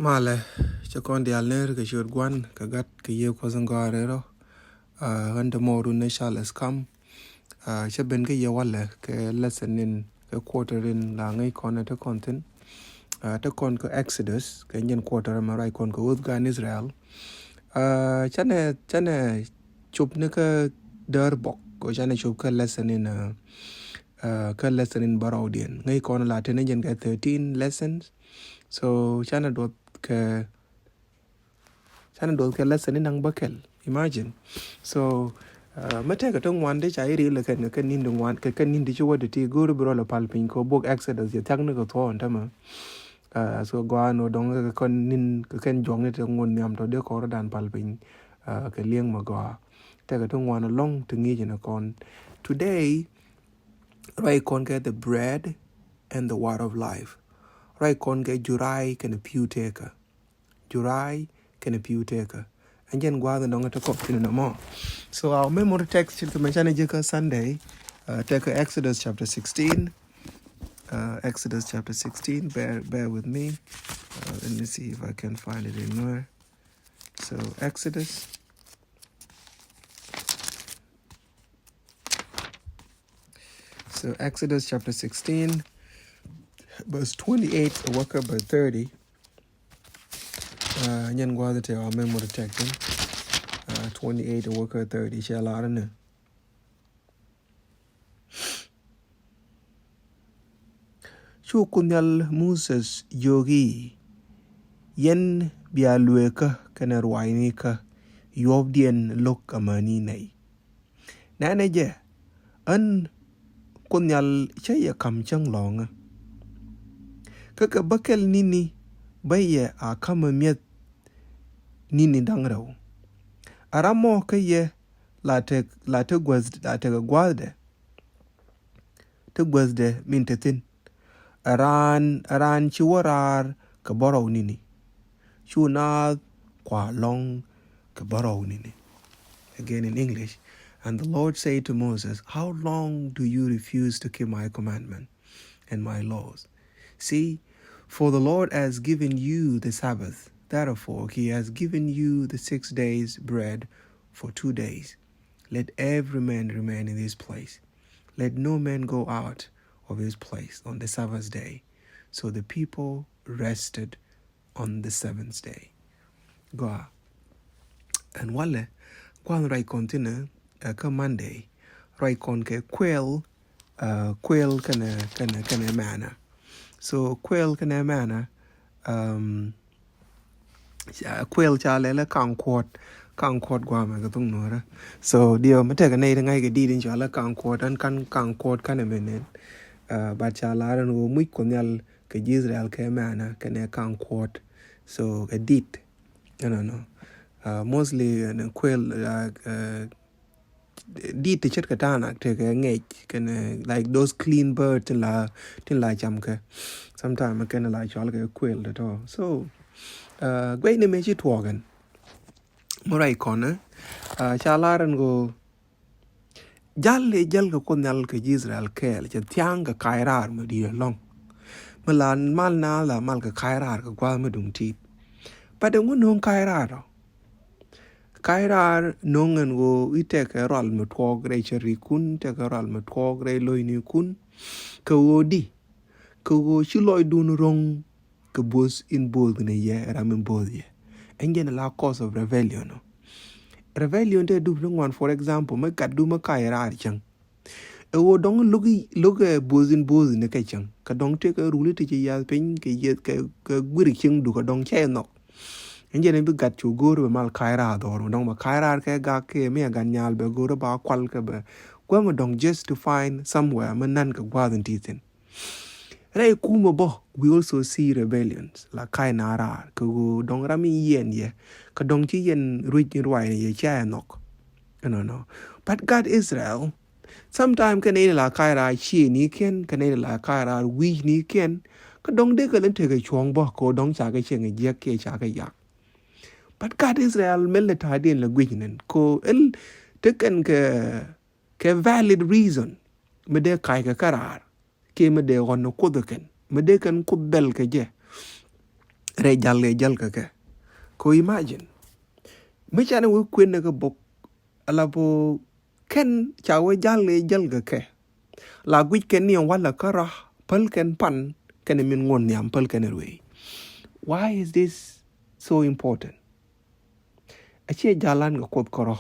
Male, chakondi alner ke shur gwan kagat ke ye kozangaro hande moru ne shales kam chaben ke ye wale ke lesson in ke quarter in la ngai kona te kontin te kon ko Exodus ke nyen quarter ma rai kon ko udgan Israel chane chup ne ke der bok ko chane chup ke lesson in Baraudian ngai kona la te ne nyen ke 13 lessons so chane dot ke lesson in ang bakel imagine so mate ka tong wan de chai ri le kan nin dong wan ka nin di chuwa de ti guru bro la palpin ko book Exodus ya tang ne ko thon tama so gwa no dong ka kon nin ka ken jong ne tong ngon nyam to de ko dan palpin ka lieng ma gwa te ka tong wan long to ngi na kon today right kon get the bread and the water of life right kon get jurai kan piu taker jurai can a pew taker. And then go out and don't talk no more. So our memory text to mention Sunday, take Exodus chapter 16. Exodus chapter 16. Bear with me. Let me see if I can find it anywhere. So Exodus. So Exodus chapter 16, verse 28, work up by 30. And then go out to our memory text. 28 to work at 30. Shall I don't know. Chukunyal Moses yogi yen bialueka kana ruainika yobdien lok amani nei. Nane je an kunyal chaya kam chang longa. Kaka bakel nini baye a kama miet nini dangrau. Aramo kaye late gwazde te gwazde mintetin. Aran chiwarar ka borrow nini. Chunad kwa long ka borrow nini. Again in English. And the Lord said to Moses, how long do you refuse to keep my commandment and my laws? See, for the Lord has given you the Sabbath. Therefore, he has given you the 6 days bread for 2 days. Let every man remain in his place. Let no man go out of his place on the Sabbath day. So the people rested on the 7th day. Go. And wale, kwan rai continue, ka Monday, rai kon ke Quail, Quail kana Manna. So Quail kana Manna, Quail chalele kang quat gwa ma ka tung nora. So dio mate ka nei ngai ka di din chala kang quat an kang quat kana menen. But chalaran go muy konyal ke Israel ke Manna kane kang quat. So a dit, no. Mostly an Quail dit the chet katana take a ngej can like those clean birds till la jamke. Sometimes I can like chalke Quail at all. So great name is it wagon. Morai corner. Chalaran go Jalga konyal ke Israel kel tianga kairar me di long. Malan mal na la mal ka kairar ka kwa me dung tit. But the one non kairar. Kairar nongan go ite ka ral me twog re cheri kun te ka ral me twog re loini kun. Ka wo di. Ka wo chiloi dun rong ka bos in bold ne ye ramen bold ye. Engen la cause of rebellion. Rebellion te du one for example me kat du ma kairar chang. Ewo dong look bozin ne ka chang. Ka dong te ka ruli te ya pen ke ye ka gwiri ching du ka dong che nok. Enjene bi gat chu goro be mal kaira dor dong ma kaira ke ga ke me ga nyal be goro ba kwal ke be. Kwa mo dong just to find somewhere man nan ka gwadin titin. Ray kuma bo we also see rebellions la kai nara ka go dong rami yen ye ka dong chi yen ruj ni rwai ye cha nok. No. But God Israel sometimes can la kaira chi ni ken can la kaira we ni ken ka dong de ka len te ka chuang bo ko dong cha ka chen ye ke cha ka yak. But God Israel military din la gwinen ko el teken ke valid reason me de kai ka karar ke me de gon ko doken me de kan ko bel ke je re jal ka ke ko imagine me chane we kwen na ka bok ala bo ken cha we jal ka ke la gwi ken ni wala kara pal ken pan ken min ngon nyam pal ken we. Why is this so important? Ache jalan ga kot koro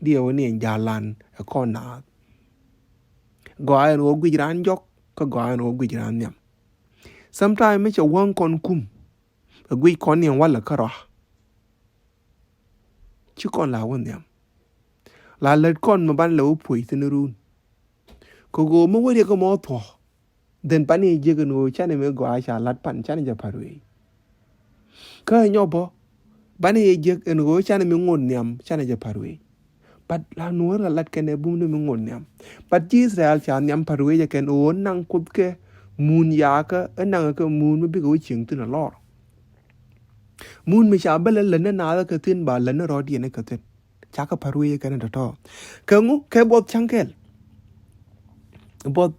dia woni jalan ko na go ayen wo gwi ran jok ka go ayen wo gwi ran nyam. Sometimes me cha won kon kum gwi kon ni wala kara chi kon la won nyam la let kon ma ban lo pui tin run ko go mo wori ko mo to den pani je go no chane me go a cha lat pan chane ja parwe ka nyobo bani je en go chane me ngon nyam chane ja parwe but la nuor la lat kene bum no me ngon nyam but Israel cha nyam parwe ja ken o nang kut ke mun ya ka nang ka mun me bi go ching tin a lor mun me cha bele le na ka tin ba le na ro di ne ka tin cha ka parwe ka na to ka ngu ke bot changkel bot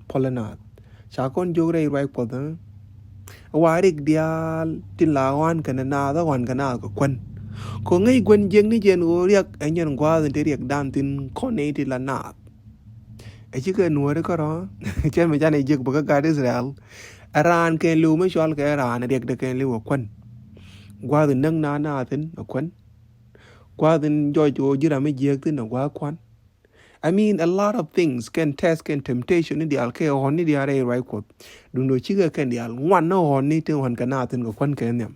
polanat cha kon jogre rai ko da warik dial tin la wan kana na da wan kana ko kwen ko ngai gwen jeng ni jen o riak enyen gwa den riak dan tin kone ti la na e chi ke nuore ko ro chen me jane jek ba ga Israel aran ke lu me shol ke aran riak de ke lu kwen gwa den nang na tin kwen gwa den jojo jira me jek tin gwa kwan. I mean, a lot of things can test, can temptation in the alke or ni the array right quote. Do no chiga can the al one no or ni to one cannot and go one can them.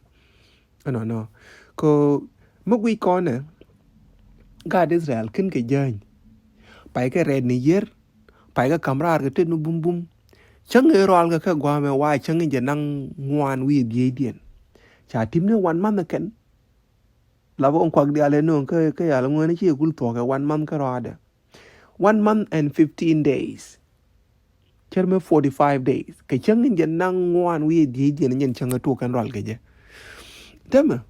No. Ko mugwi corner God Israel can get join. Paika red ni year, Paika camera get no boom boom. Chung a roll ka guame why chung in janang one with the Indian. Chatim one month can. Lavo on quack the aleno ka along chi cool talk 1 month carada. 1 month and 15 days. Cherme 45 days. Ka chang in nang wan we di di nyen chang to kan ral ke je. Dama.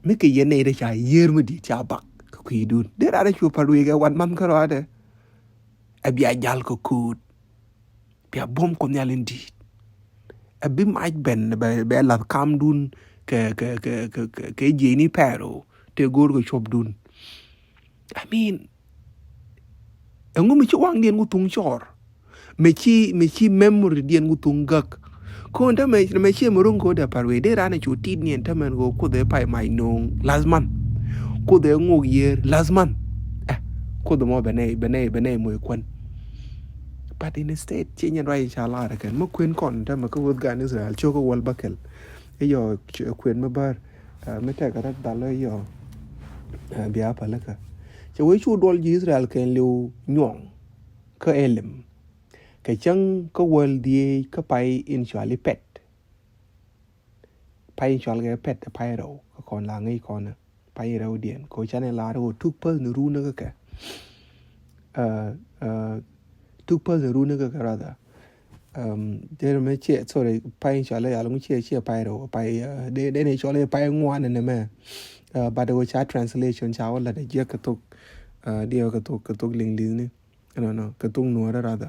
Me ke yene de cha yer mu di cha bak ku idun. Der ara chu paru ga 1 month ka rade. Abi ajal ko kut. Bia bom ko nyalen di. Abi maj ben be la kam dun ke jeni pero te gor ko chop dun. I mean, engu mi chu wang dien ku tung chor. Me chi memory dien ku tung gak. Ko nda me chi murung ko da parwe de rana chu ti nien tamen go ko de pai mai nong lazman. Ko de ngo yer lazman. Ko de mo bene mo kwen. But in the state chi nyen rai cha la kan mo kwen kon ta ma ko wod gan Israel cho ko wal bakel. E yo kwen ma bar me ta garat dalo yo bia palaka. Che we chu dol Israel ken lu nyong ka elim. Cái chân có world đi có phải initially pet phải initially cái pet phải đâu còn là ngay còn phải đâu điện có cho nên là đâu thuốc pel nuru nữa cái thuốc pel nuru nữa cái ra đó để mà chia sorry phải initially là lúc chia phải đâu phải để này cho nên phải ngoan này mà bà đâu chat translation cháu là để chia cái thuốc điều cái thuốc linh linh này no cái thuốc nuôi ra đó.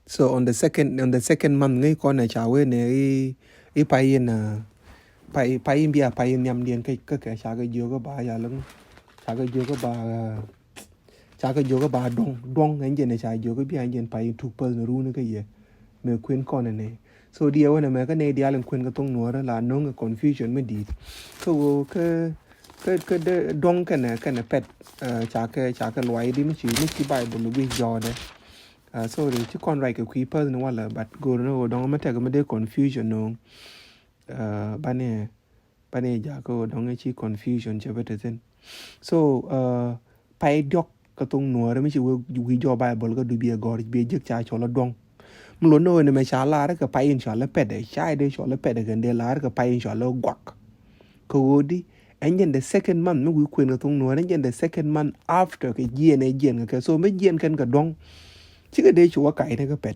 So on the second month ngay con này cháu ấy này ý phải bia phải nhầm điền cái cháu cái dưa cái bà giờ lắm cháu cái dưa cái bà đông anh chị này cháu dưa cái bia anh chị phải thuộc bờ nó nữa cái gì mình khuyên con này so điều này mà cái này dia làm khuyên cái tông nữa là nó cái confusion mới đi cái đông cái này pet cháu cái loại đi mới chỉ Bible nó bị giò đấy. So the two con right que person wala but go no don't matter me de confusion no bane ja ko don't chi confusion che beten so pai dok ka tung no me chi we jo Bible ka du bi gor bi je cha cho la dong mlo no ne me cha la ka pai in cha la pede chai de cho la pede gan de la ka pai in cha la gwak ko di and then the second month me we queen ka tung no and then the second month after cái jen ka so me jen kan ka dong chứ cái đây chúa cái này cái pet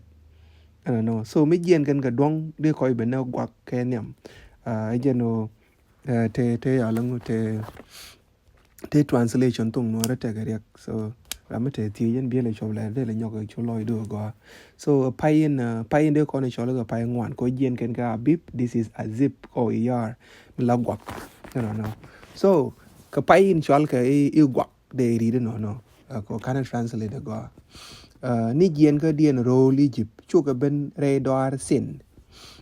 no so mấy gen gần cái đoan để coi bên nào quạt cái niệm cái nó thế ở lăng thế translation tung nó rất là cái so Rama te ti yen bi le chol le de le nyok cho loy do go. So payin de ko ne chol ga pay ngwan ko jen ken ka bip, this is a zip or er la gwak. No. So ka payin chol ka I gwak de ri de no. Ko kana translate de go. Ni jen ka dien ro Egypt chu ka ben re doar sin.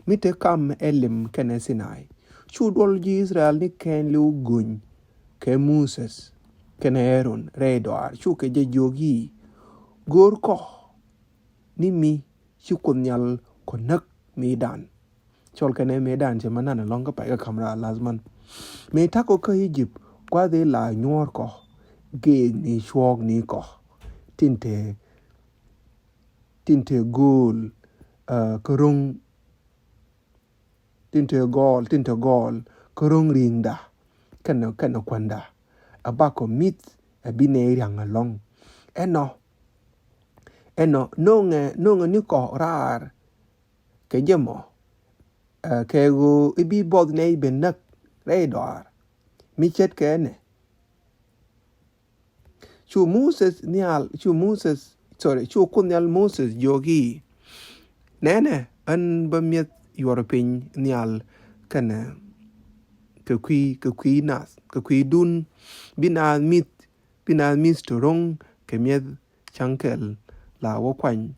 Mite kam elim kene Sinai. Chu dol ji Israel ni ken lu gun ke Moses kene Aaron re doar chu ke je jogi gor ko ni mi chu kun nyal ko nak medan chol kene medan che manana long ka pa ka kamra lazman me ta ko ka Egypt kwa de la nyor ko ge ni shwog ni ko tinte gol korong tinte gol korong ringda kana kwanda abako mit abine riang along eno nonge ni ko rar ke jemo ke go ibi bod ne benak radar mi chet kene chu kunyal Moses jogi nene an bamiet European nial kana ke kui nas ke kui dun bina mit torong ke miet chankel la wo kwany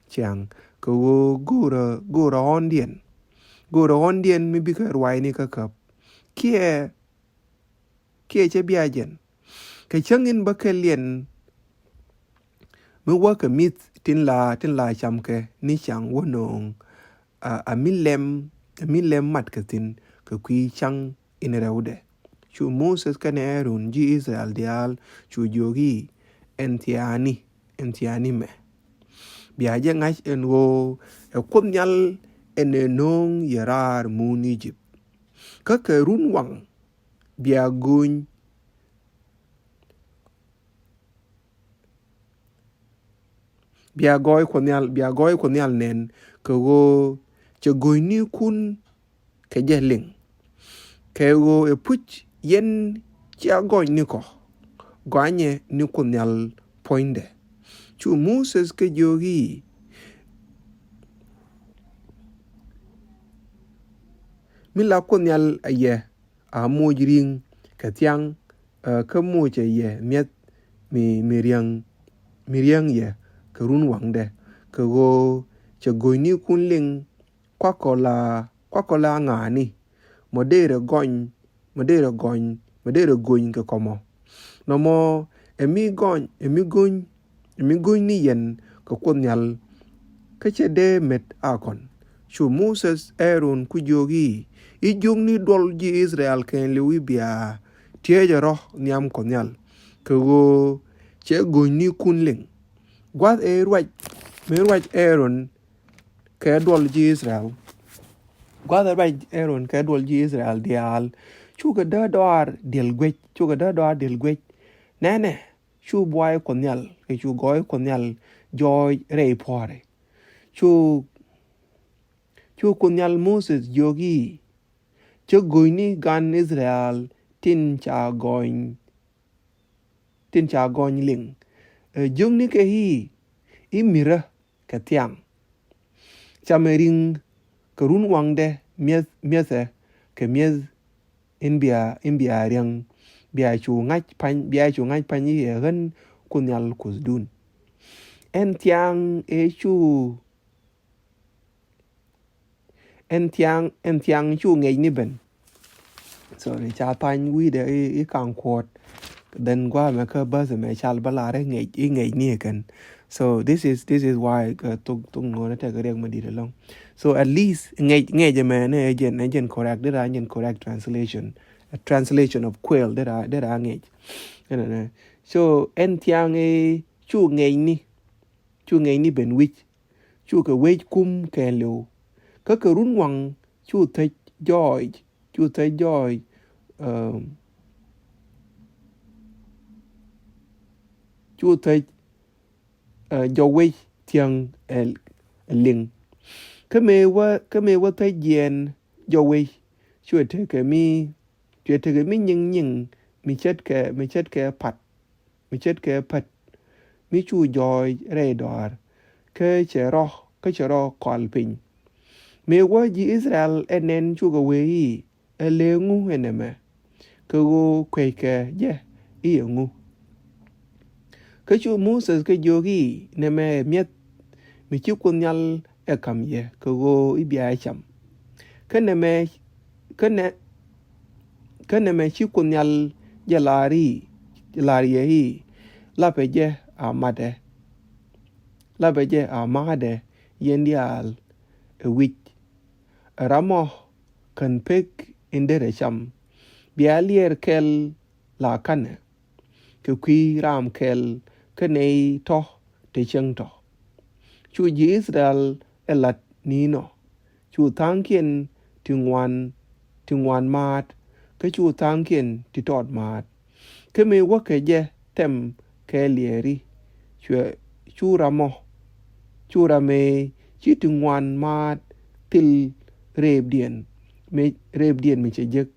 chang ko gura ondien mi bi ka rwai ni ka kap kie che biajen ke changin ba ke lien mi wa ka mit tin la cham ke ni chang wonong a milem mat ka tin ka kui chang in raude chu Moses ka ne Aaron ji Israel dial chu jogi entiani me biaje ngach en wo e kunyal en nong yarar mun Egypt ka ke run wang bia goy kunyal nen ko go che goy ni kun ke jeling ke go e puch yen chia goy ni ko ganye ni kunyal poinde chu Moses ke jogi mila kunyal aye a mojring ka tiang ka moje ye miet mi riang ye ka run wangde ka go che goy ni kun ling kwa kola ngani modere gony ka komo no mo emi gony ni yen ka kunyal ka che de met akon chu Moses Aaron ku jogi I jung ni dol ji Israel ken lewi bia tieje roh niam kunyal ka go che goy ni kun ling gwat e rwaj Aaron ka dol ji Israel dial chuga da doar del gwech nene chu boy kunyal ke chu goy kunyal joy rei pore chu kunyal Moses jogi che goy ni gan Israel tin cha goy ling jung ni ke hi imira ka tiang chamering karun wangde miese ke mies in bia riang bia chu ngach pan yi gan kunyal kusdun en tiang chu ngej ni ben so ne cha pan wi de I kang kwot then gwa me ka ba me chal balare ngej ni kan. So this is why tung ngona ta ga ma di long. So at least ngej man agent correct that agent correct translation, a translation of Quail that ngej. So en tiang chu ngej ni ben wich chu ka wej kum ke lo ka run wang chu te joy chu te jo wej tiang ling ka me wa te jen jo wej chu te ke mi nying mi chet ke pat mi chu joy re dor ke chero kol pin me wo ji Israel enen chu go we elengu eneme ke go kweke je iengu ke chu Moses ke jogi neme miet mi chu kunyal e kam ye ke go ibia cham ke neme ke neme chi kunyal jalari ye la peje amade yendial a wich ramo kan pek indere cham bialier kel la kane ke kui ram kel kene to te cheng to chu ji Israel elat nino chu thankien tingwan mat ke chu thankien ti tot mat ke me wake je tem ke lieri chu rame chi tingwan mat til reb dien mi che jek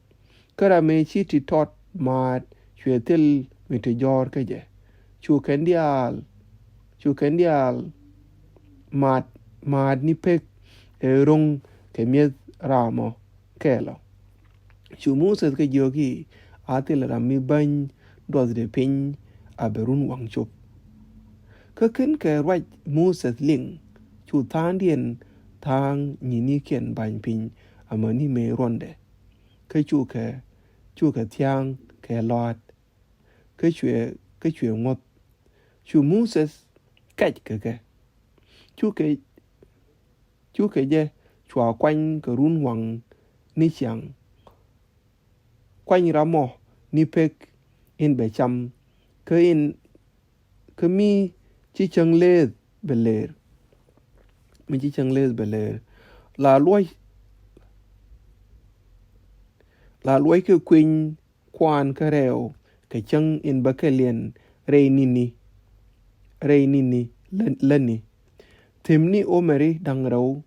kara me chi ti tot mat chue til mi te jor ke je chu kendial mat ni pek rong ke miet ramo kelo chu Moses ke jogi atil rami bany dos de pin aberun wang chup ke ken ke raj Moses ling chu thandien thang nyini ken bany pin amani me ronde ke chu ke thiang ke lot ke chue ngot chu Moses kaj ke chu ke je chua kwany ke run wang ni chiang kwany ramo ni pek in be cham ke mi chi chang le beler mi chi chang le beler la luai ke queen kwan ke reo ke chang in bakelien rei nini lani timni omere dangrau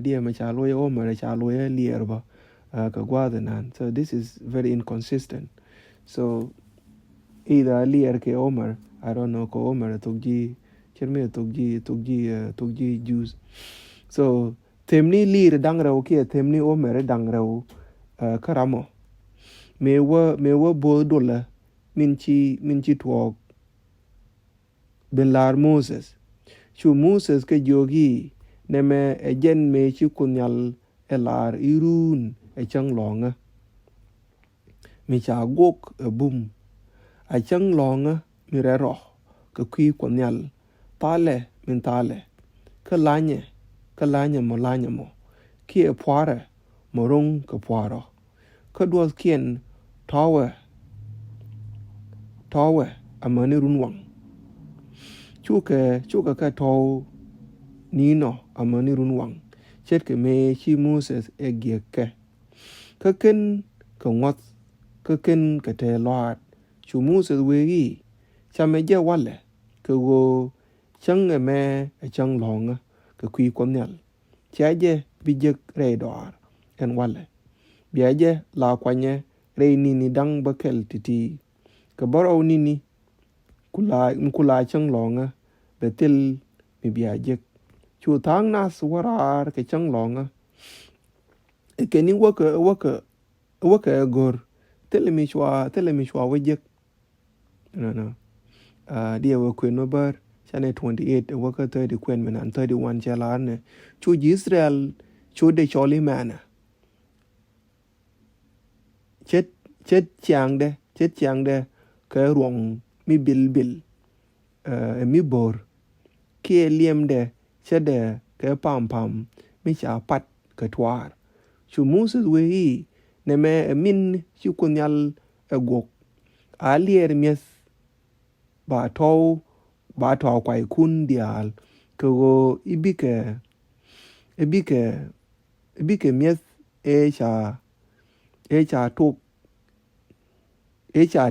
dia ma cha luai omere cha luai lierba ka gwadenan. So this is very inconsistent. So either lier ke omer, I don't know, ko omer tugji cherme tugji juice. So temni lir dangrau ke temni omer dangrau karamo me wa bo dola min chi tuok ben lar Moses chu Moses ke jogi neme ejen me chi kunyal elar irun e chang longa mi cha gok e bum a chang longa mi re ro ke kui kunyal tale min tale ke lanye mo ki e poare morong ke poaro ke duos kien tawe amani runwang chuka ka taw nino amani runwang chet ke me chi Moses e gieke ke ken ke ngot ke ken ke te lot chu Moses wegi chame je wale ke go chang me e chang longa ke kui konyal chaje bijek re dor en wale biaje la kwanye re nini dang bakel titi ke baro nini kula chang longa betil mi biaje chu thang nas warar ke chang longa e keni waka gor telemi shwa wajek no dia wa kwen mabar chane 28 waka 30 kwen menan 31 chalarne chu Israel chu de choli mana chet chiang de ke ruang mi bil mi bor ke liem de chede ke pam mi cha pat ke twar chu Moses we ne me min chu kunyal gok alier mies ba to kwai kun dial ke go ibike mies e cha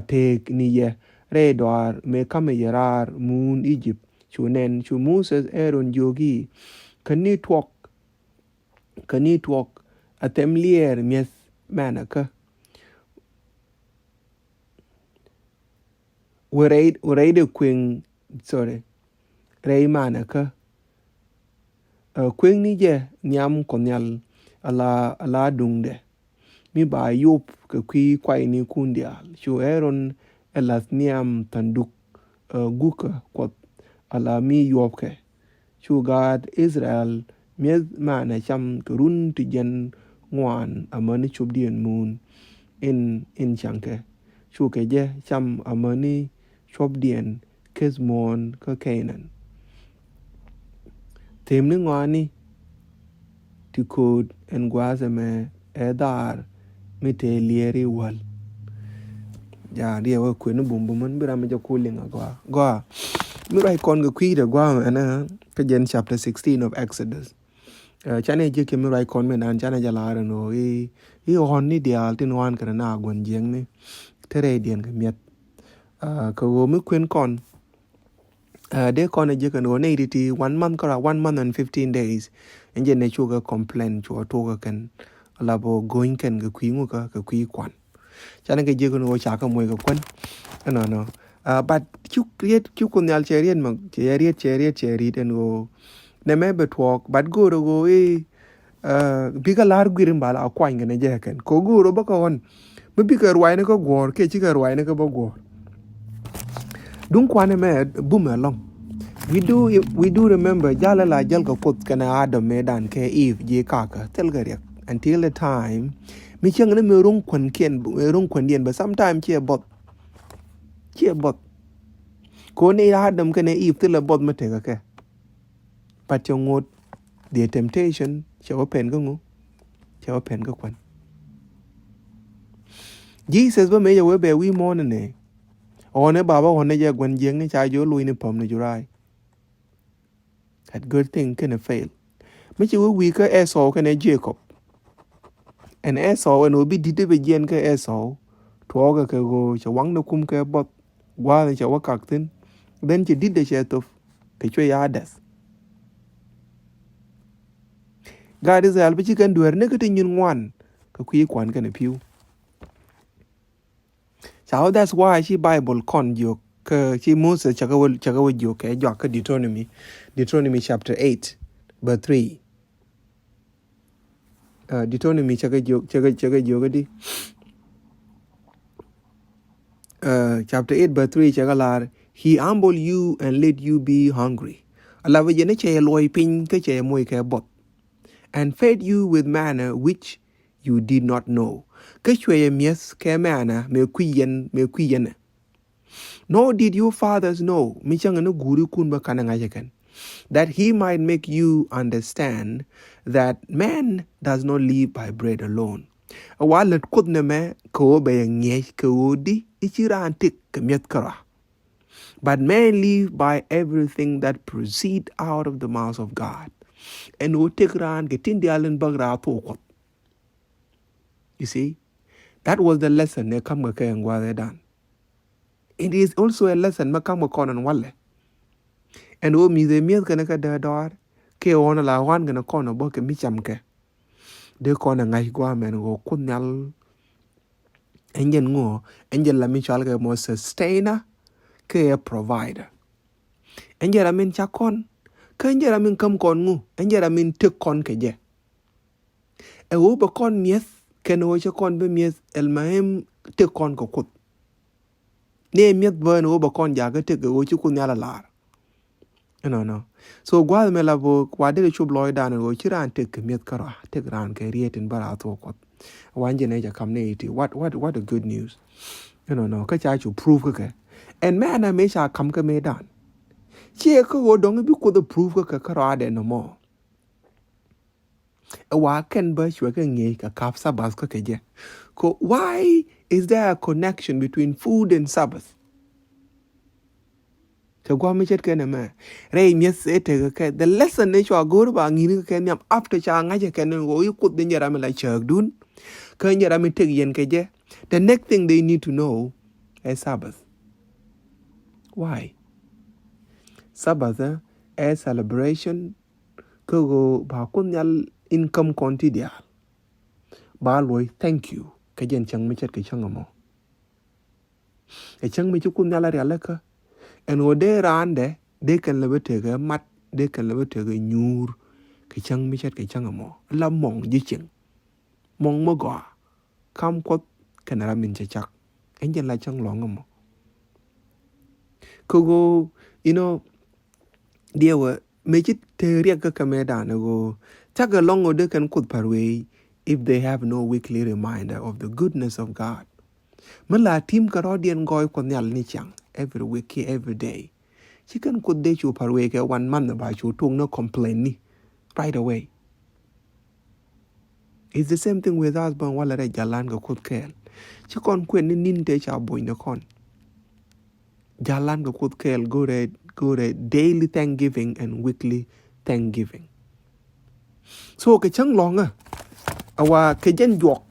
tek ni ye re doar me kame yerar mun Egypt chu Moses eron jogi kani twok atem lier mies manaka we de queen sorry rei Manna ka queen ni je nyam konyal ala dung de mi ba yup ke Quail ni kundial chu eron elas niam tanduk guka kwat ala mi yup ke chu gad Israel mi Manna cham kurun ti jen ngwan amani chub dien moon in chanke chu ke je cham amani chub dien kesmon ka Canaan tem ni ngwani ti kod en gwazeme edar mi te lieri wal ya dia wa kwenu bumbu man bira ma jakulinga gwa mi rai kon ga kwida gwa ana ka jen chapter 16 of Exodus chane je ke mi rai kon men an chane jala no I hon ni dia tin wan kana na gwan jeng ni tere dien ga miet ka wo mi kwen kon de kon je kan wo ne ti 1 month kara 1 month and 15 days enje ne chuga complain chu to ga kan labo going kan ga kwingu ka kwi kwan chane ga je kan wo cha ka moy ga kwan no but chu kun yal cherien ma cheriet en go ne me betwok but go biga lar gwirin bala akwang ne je kan ko go ba ka won mi biga rwai ne ko gor ke chi ga rwai ne ko ba gor dun kwane me boom along we do remember jala la jal ka pot kana Adam medan ke Eve je kaka tel gariak until the time mi chang ne me rong kwan dien but sometime che bot ko ne Adam kana Eve tel bot mate ka ke but yo ngot the temptation che open ka kwan Jesus ba me we be we mon ne one baba one je gwan jeng ni cha jo lui ni pom ne jurai that good thing can fail mi chi we ka Esau kana Jacob and Esau and obi dide be jen ka Esau to ga ka go cha wang no kum ka bot gwa ni cha wakak tin then chi dide che to ke chwe ya das God is al bi chi kan duer ne ka tin yun wan ka kwi kwan kana piu. So that's why she Bible con you she Moses chakawo you ke jok Deuteronomy chapter 8 verse 3 Deuteronomy chapter 8 verse 3 chakalar he humble you and let you be hungry alawa jene che loy pin ke che moy ke bot and fed you with manna which you did not know ke chwe mies ke manna me kuyen nor did your fathers know that he might make you understand that man does not live by bread alone. While it could name ko be nye ko di ichirantik kemiet kara. But man live by everything that proceed out of the mouth of God. And wo take ran getin di alen bagra to. You see, that was the lesson they come done. It is also a lesson makam konan wale. And wo mi de miet kana ka da dor ke ona la wan gana kono bo ke mi chamke. De kona ngai gwa men go kunyal enjen ngo enjen la mi chal ke mo sustainer ke a provider. Enjen la min chakon ke enjen la min kam kon ngu enjen la min tek kon ke je. E wo ba kon miet ken wo chakon be miet el mahem tek kon ko kut. Ne miet ben wo ba kon ja ke tek wo chu kunyal lar. No. So gwal me la bo wade chub loy dan go chiran tek miet kara tek ran ke riet in bara to kot. Wanje ne ja kam ne iti what a good news. No ka cha chu prove ke. And man I me cha kam ke me dan. Che ko go dong bi ko the prove ke kara de no more. A wa ken ba chwe ke nge ka kap sabas ke je. Ko why is there a connection between food and Sabbath? So go me chet ken me rei mies ete ke the lesson ne chwa go ba ngini ke nyam after cha ngaje ken go yu kut de njara me la chak dun ke njara me tek yen ke je the next thing they need to know is Sabbath. Why? Sabbath is celebration ko go ba kun nyal income konti dia ba loy thank you ke jen chang me chet ke chang mo e chang mi chukun nyala ria ka en o de rande de kan le bete ga mat de kan le bete ga nyur ke chang mi chat ke chang mo la mong ji ching mong mo go kam ko kan ra min che chak en jen la chang long mo ko go dia wa me chit te ria ka me da na go chak ga long o de kan kut parwe if they have no weekly reminder of the goodness of God. Mala team karodian goy ko nyal ni chang every week every day. Chicken could de chu parwe ke 1 month ba chu tung no complain ni right away. It's the same thing with us ban wala re jalan ko kut kel. Chikon kwen ni nin te cha boy na kon. Jalan ko kut kel go re daily thanksgiving and weekly thanksgiving. So ke chang long awa ke jen jok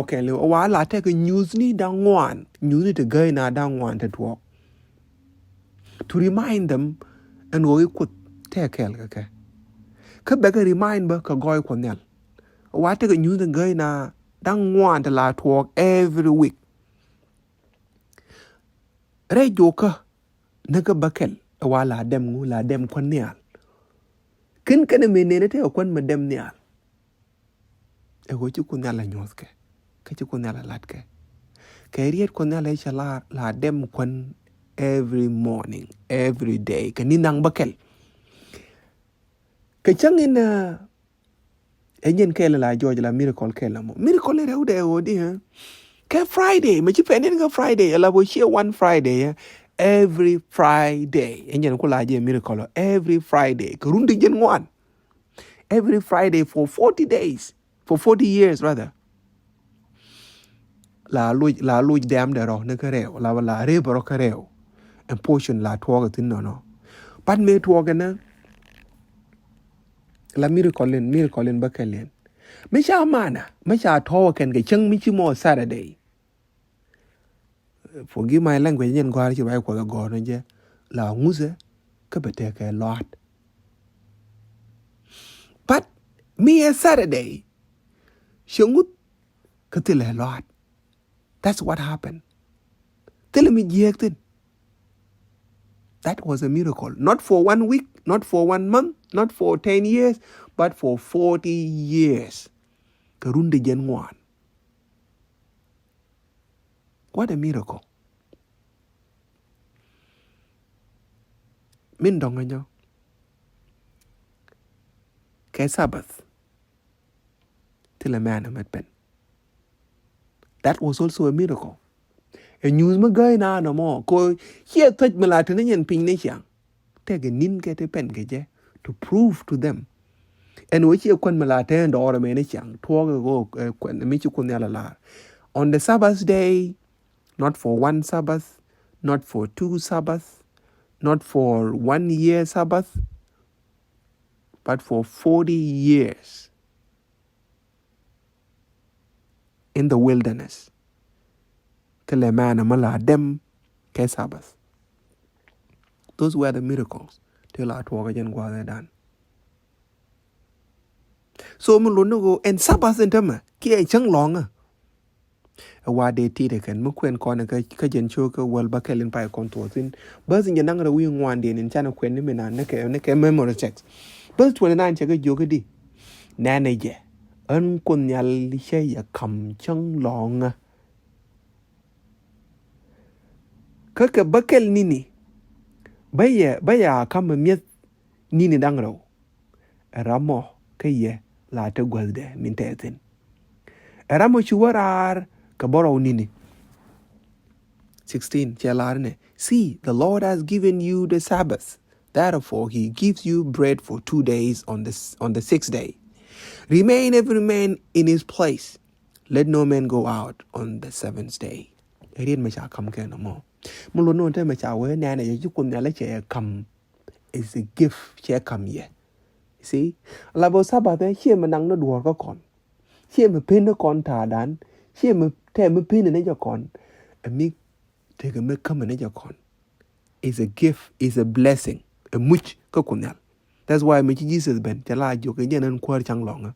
ken le awa la te ke news ni da ngwan news ni te gai na da ngwan te twok to remind them and wo kut te kel ka be ka remind ba ka goy ko nyal awa te ke news te gai na da ngwan te la twok every week re joka na ka bakel awa la dem ko nyal kin kana menene te ko ma dem nyal e go ci kun yalla ñoos ke ci kun yalla lat ke riet kun yalla inshallah la dem kon every morning every day ke ni nang bakel ke changin enyen ke la George la miracle ke la mo miracle rew de o di ke Friday me ci penin ga Friday la bo ci one Friday every Friday enyen ko la je miracle every Friday ke rundi jen ngwan every Friday for 40 days for 40 years rather la luj dem de ro ne kareo la re bro kareo and portion la twoga tin no pat me twoga na la miracle bakalen me sha mana me sha to ken ge chang mi chi mo Saturday forgive my language yen gwar chi bai ko go no je la nguze ka bete ke lot but me a Saturday shungut ka tile lot. That's what happened. Tell me, that was a miracle. Not for 1 week, not for 1 month, not for 10 years, but for 40 years. Karundi Genwan. What a miracle. Min donganyo. Ke Sabbath. Till a man met pen. That was also a miracle. A news magay na no more. Ko here touch melatine yen ping ne chiang. Take a nin get a pen geje to prove to them. And which you kon melate and or me ne chiang. Tuoga go kwen michu kunyala la. On the Sabbath day, not for 1 Sabbath, not for 2 Sabbaths, not for 1 year Sabbath, but for 40 years in the wilderness. Telemana mala dem ke Sabbath. Those were the miracles. Till our talk again go done. So muluno go and Sabbath in tema ki chang long a wa de ti de kan mu kwen ko na ka jen cho ka wal ba kelen pa kon to tin ba zin nang ra wi ngwan de nin chana kwen ni mena ne ke memory text. Verse 29 che ga joga di na ne je an kun nyal she ya kam chang long ka bakel nini baya kam miet nini dangro ramo kaye la ta gwalde min tetin ramo chuwarar ka boro nini 16 chelarne see the Lord has given you the Sabbath, therefore he gives you bread for 2 days on the 6th day. Remain every man in his place, let no man go out on the 7th day. Read me shall come no more. Mulo no te me cha we na na you kun na le che come is a gift che come here. See? La bo Sabbath here me nang no duor ko kon. Here me pin no kon ta dan. Here me te me pin ne jo kon. And me take a me come ne jo kon. Is a gift, is a blessing. A much ko kunal. That's why me Jesus ben tela jo ke yen kwar chang long.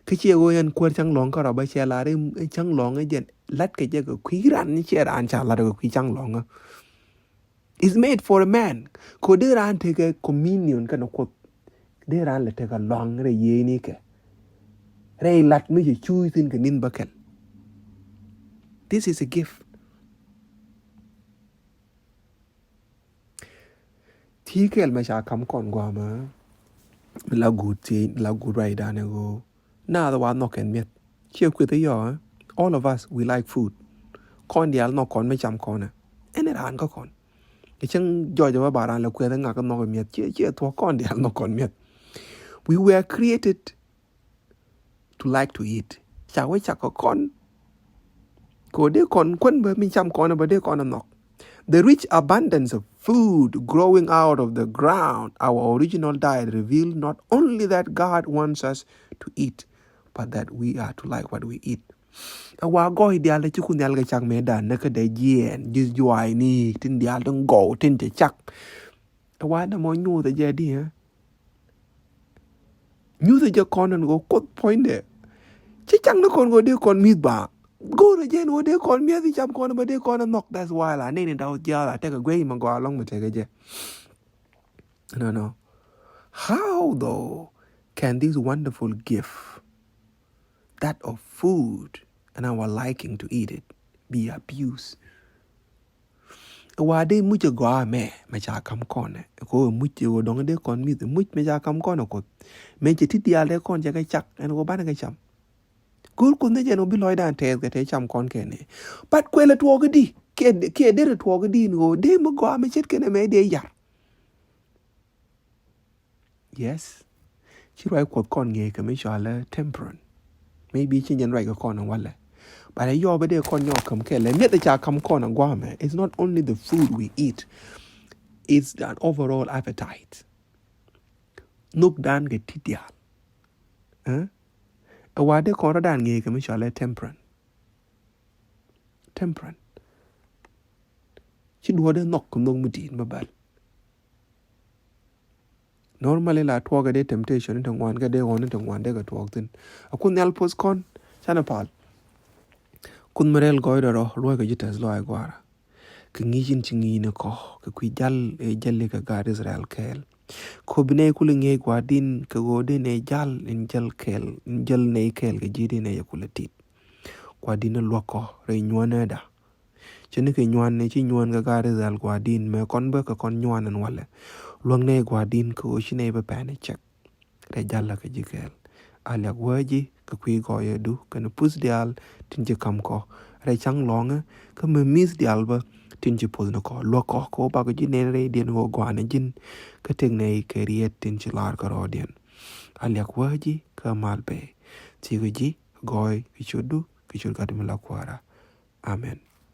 cái chia go yan kwar chang long ka ra ba che la re chang long jen lat ke je ko kwi ran ni che ran cha la ko kwi chang long is made for a man ko de ran te ke communion ka no ko de ran le te ka long re ye ni ke re lat mi chu tin ke nin bakel. This is a gift. Thi kel ma cha kam kon gwa ma la good ti la good right da ne go na the one no ken met che ku te yo all of us we like food kon dial no kon me cham kon ene ran ko kon e chang jo jo ba ran la ku te nga ko no met che to kon dial no kon met. We were created to like to eat. Cha we cha ko kon ko de kon kon ba mi cham kon ba de kon no. The rich abundance of food growing out of the ground, our original diet, revealed not only that God wants us to eat, but that we are to like what we eat. Awa go ideal le chukun yal ga chak me dan na ka de yen jis juai ni tin dial dong go tin te chak. Awa na mo nyu the je di ha. Nyu the je kon go kot point de. Chi chang na kon go de kon mit ba. Go to jail, what they call me, the chap corner, but they call a knock. That's why I need it out. Yeah, I take a grave and go along with it. No. How, though, can this wonderful gift, that of food and our liking to eat it, be abused? Why they much a go me, which I come corner. Go much you don't they call me the much me I come corner. Make it the other con jack and go back and chum. Gul kun de jeno bi loy dan tes ke te cham kon kene pat kwele tuoge di ke de tuoge di no de mo go me chet kene me de yar. Yes chi roi ko kon nge ke me shala temperance maybe chi nyen roi ko kon wala but yo be de kon yo kam ke le me de cha kam kon ngwa me. It's not only the food we eat, it's an overall appetite nuk dan ke titia awade kon dan nge ke me shala temperance chi duo de nok kum nong mutin babal. Normally la tuoga de temptation into one ga de on into one de ga tuog tin akun el pos kon chana pal kun merel goida ro ga jitas lo ay gwara ke ngijin chingi ne ko ke ku jal e jalle ka gar Israel kel ko bine kul nge gwadin ke gode ne jal in jal kel in jal ne kel ke jidi ne yakulatit gwadin lo ko re nywana da chene ke nywan ne chi nywan ga gar Israel gwadin me kon ba ka kon nywanan wala luang ne gwadin ko shine ba pane check re jalla ka jikel ala gwaji ka kwi go yedu kan pus dial tinje kam ko re chang longa ka me mis dial ba tinje pos no ko lo ko ba ko jine re dien go gwana jin ka teng ne ke riet tinje lar ka rodien ala gwaji ka malbe ti go ji goy ki chudu ki chul ka de la kwara. Amen.